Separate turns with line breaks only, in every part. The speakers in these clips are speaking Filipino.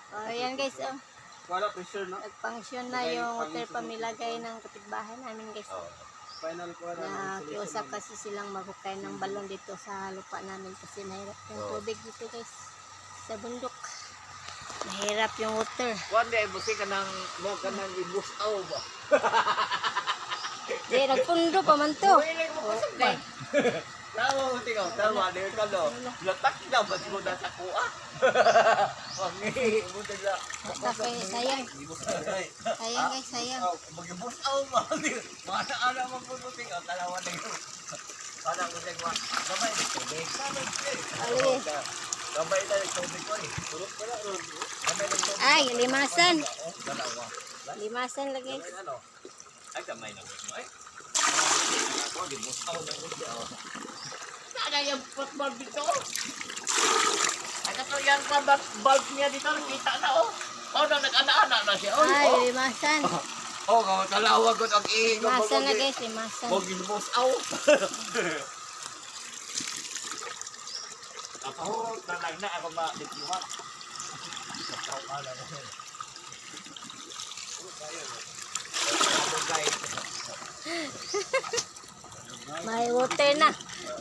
Ayan guys, oh.
Wala pressure na.
Nagpangsyon na yung water pamilagay ng kapitbahay namin guys.
Final ko
Na kiusap kasi silang maghukay ng balon dito sa lupa namin kasi mahirap yung tubig dito guys. Sa bundok. Mahirap yung water.
One day, busi ka nang mo ka nang ibusaw ba?
Di, nagpundo pa man to.
Willing mo pasok ba? Tama mo tingnan, tama, di ka no. Latak na, ba't mo na sa kuha? Wangi, mo nila.
Basta kay sayang. Sayang guys, sayang.
Mag-ibusaw ba? Mana-ana mo po mo tingnan, talawa na yun. Para mo tingnan, sabay na tubig.
Ali.
Sabay na yung tubig ko eh. Turot ka na, sabay na tubig.
Ay, limasan.
Dalawa.
Limasan lagi.
Ano? Ay, kamay na mo. Ay. Ako, di mo ako na gusto ako. Sana yung football dito. Ano to yan pa bulb niya dito, nakita na oh. Oh, nag-ana-ana na siya. Oh,
Ay,
oh.
limasan.
Oh, talawag ko ang ihingo.
Limasan na guys, limasan.
Huwag yung boss aw. Ako, talag na ako ma-dikluhat. Ako pala na yun.
May water na.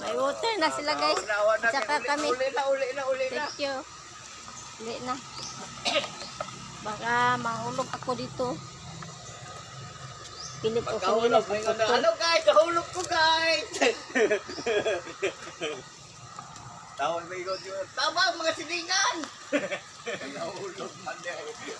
May water na sila guys. Saka kami.
Uli na.
Thank you. Uli na. Baka mahulog ako dito. Pilit o
Kahulog,
sinilip
may
ako to.
ano guys, kahulog ko guys. Tawag may God yun. Tama mga silingan. Kahulog man din.